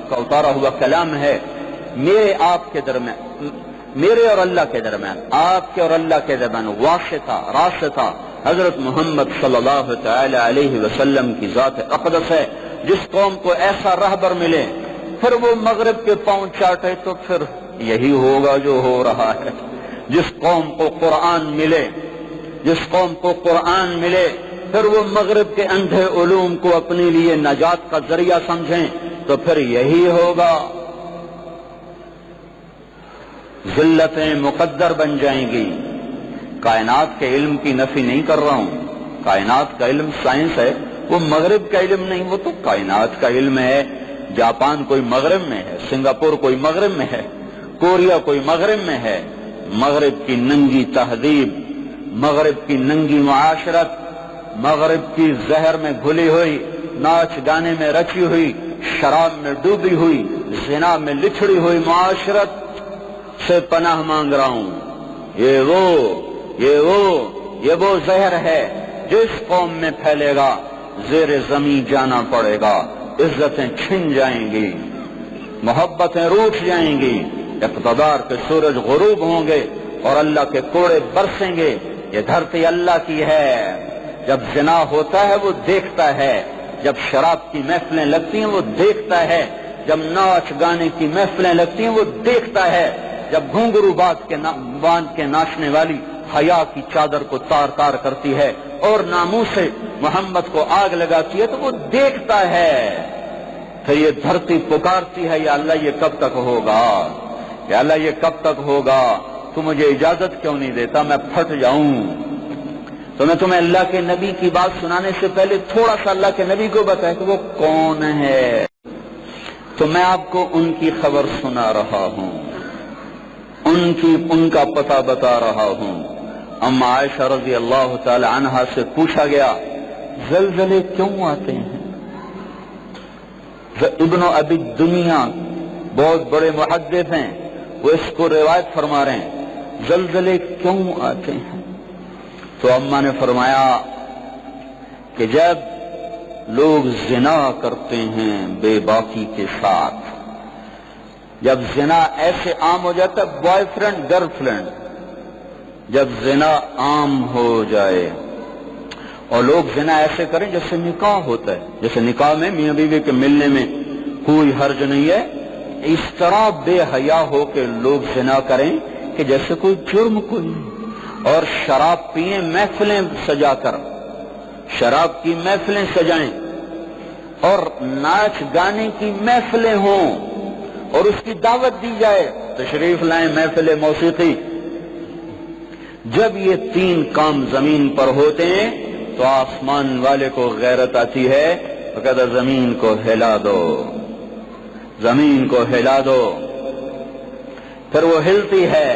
کا اتارا ہوا کلام ہے میرے آپ کے درمیان، میرے اور اللہ کے درمیان، آپ کے اور اللہ کے درمیان واسطہ راستہ حضرت محمد صلی اللہ تعالی علیہ وسلم کی ذات اقدس ہے۔ جس قوم کو ایسا رہبر ملے پھر وہ مغرب کے پاؤں چاٹے تو پھر یہی ہوگا جو ہو رہا ہے۔ جس قوم کو قرآن ملے، جس قوم کو قرآن ملے پھر وہ مغرب کے اندھے علوم کو اپنے لیے نجات کا ذریعہ سمجھیں تو پھر یہی ہوگا، ذلتیں مقدر بن جائیں گی۔ کائنات کے علم کی نفی نہیں کر رہا ہوں، کائنات کا علم سائنس ہے، وہ مغرب کا علم نہیں، وہ تو کائنات کا علم ہے۔ جاپان کوئی مغرب میں ہے، سنگاپور کوئی مغرب میں ہے، کوریا کوئی مغرب میں ہے۔ مغرب کی ننگی تہذیب، مغرب کی ننگی معاشرت، مغرب کی زہر میں گھلی ہوئی، ناچ گانے میں رچی ہوئی، شراب میں ڈوبی ہوئی، زنا میں لچھڑی ہوئی معاشرت سے پناہ مانگ رہا ہوں۔ یہ وہ زہر ہے جو اس قوم میں پھیلے گا، زیر زمین جانا پڑے گا، عزتیں چھن جائیں گی، محبتیں روٹھ جائیں گی، اقتدار کے سورج غروب ہوں گے اور اللہ کے کوڑے برسیں گے۔ یہ دھرتی اللہ کی ہے۔ جب زنا ہوتا ہے وہ دیکھتا ہے، جب شراب کی محفلیں لگتی ہیں وہ دیکھتا ہے، جب ناچ گانے کی محفلیں لگتی ہیں وہ دیکھتا ہے، جب گھنگرو باندھ کے ناچنے والی حیا کی چادر کو تار تار کرتی ہے اور ناموس سے محمد کو آگ لگاتی ہے تو وہ دیکھتا ہے۔ پھر یہ دھرتی پکارتی ہے، یا اللہ یہ کب تک ہوگا، یا اللہ یہ کب تک ہوگا، تو مجھے اجازت کیوں نہیں دیتا، میں پھٹ جاؤں۔ تو میں تمہیں اللہ کے نبی کی بات سنانے سے پہلے تھوڑا سا اللہ کے نبی کو بتایا کہ وہ کون ہے، تو میں آپ کو ان کی خبر سنا رہا ہوں، ان کا پتہ بتا رہا ہوں۔ اما عائشہ رضی اللہ تعالی عنہا سے پوچھا گیا زلزلے کیوں آتے ہیں؟ ابن ابی دنیا بہت بڑے محدث ہیں، وہ اس کو روایت فرما رہے ہیں زلزلے کیوں آتے ہیں؟ تو اماں نے فرمایا کہ جب لوگ زنا کرتے ہیں بے باکی کے ساتھ، جب زنا ایسے عام ہو جاتا ہے، بوائے فرینڈ گرل فرینڈ، جب زنا عام ہو جائے اور لوگ زنا ایسے کریں جیسے نکاح ہوتا ہے، جیسے نکاح میں میاں بیوی کے ملنے میں کوئی حرج نہیں ہے، اس طرح بے حیا ہو کے لوگ زنا کریں کہ جیسے کوئی جرم کوئی نہیں، اور شراب پئیں محفلیں سجا کر، شراب کی محفلیں سجائیں اور ناچ گانے کی محفلیں ہوں اور اس کی دعوت دی جائے، تشریف لائیں محفل موسیقی۔ جب یہ تین کام زمین پر ہوتے ہیں تو آسمان والے کو غیرت آتی ہے، تو کہتا زمین کو ہلا دو، زمین کو ہلا دو، پھر وہ ہلتی ہے،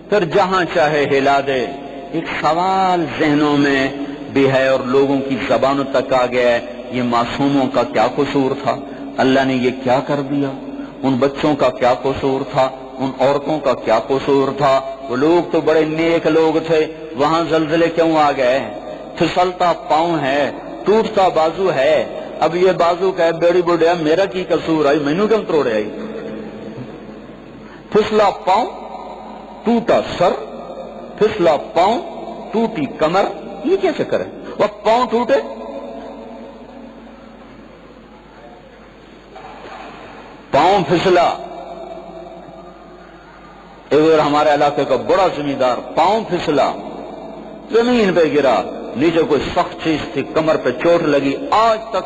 پھر جہاں چاہے ہلا دے۔ ایک سوال ذہنوں میں بھی ہے اور لوگوں کی زبانوں تک آ گیا ہے، یہ معصوموں کا کیا قصور تھا، اللہ نے یہ کیا کر دیا، ان بچوں کا کیا قصور تھا، ان عورتوں کا کیا قصور تھا، وہ لوگ تو بڑے نیک لوگ تھے، وہاں زلزلے کیوں آ گئے؟ پھسلتا پاؤں ہے، ٹوٹتا بازو ہے، اب یہ بازو کہ بیڑی بڑھیا میرا کی قصور آئی، مینوں کیوں توڑے آئی؟ پھسلا پاؤں، ٹوٹا سر، پھسلا پاؤں، ٹوٹی کمر، یہ کیا چکر ہے؟ وہ پاؤں ٹوٹے، پاؤں پھسلا، ایک ہمارے علاقے کا بڑا زمیندار پاؤں پھسلا، زمین پہ گرا، نیچے کوئی سخت چیز تھی، کمر پہ چوٹ لگی، آج تک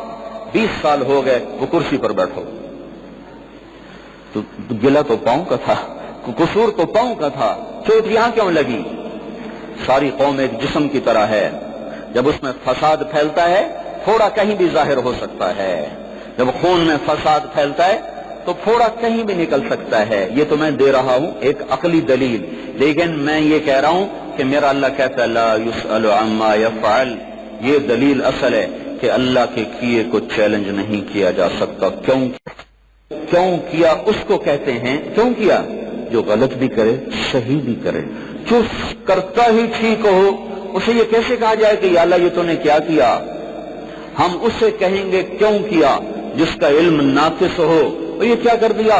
20 سال ہو گئے وہ کرسی پر بیٹھو، تو گلا تو پاؤں کا تھا، قصور تو پاؤں کا تھا، چوٹ یہاں کیوں لگی؟ ساری قوم ایک جسم کی طرح ہے، جب اس میں فساد پھیلتا ہے تھوڑا کہیں بھی ظاہر ہو سکتا ہے، جب خون میں فساد پھیلتا ہے تو تھوڑا کہیں بھی نکل سکتا ہے۔ یہ تو میں دے رہا ہوں ایک عقلی دلیل، لیکن میں یہ کہہ رہا ہوں کہ میرا اللہ کہتا ہے لا یسأل عما یفعل، یہ دلیل اصل ہے کہ اللہ کے کیے کو چیلنج نہیں کیا جا سکتا۔ کیوں کیا اس کو کہتے ہیں، کیوں کیا؟ جو غلط بھی کرے صحیح بھی کرے، جو کرتا ہی ٹھیک ہو اسے یہ کیسے کہا جائے کہ یا اللہ یہ تو نے کیا کیا؟ ہم اسے کہیں گے کیوں کیا جس کا علم ناقص ہو وہ یہ کیا کر دیا،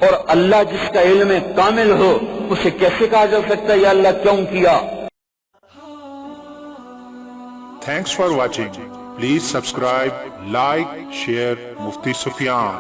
اور اللہ جس کا علم کامل ہو اسے کیسے کہا جا سکتا ہے یا اللہ کیوں کیا؟ Thanks for watching. Please subscribe, like, share Mufti Sufyan.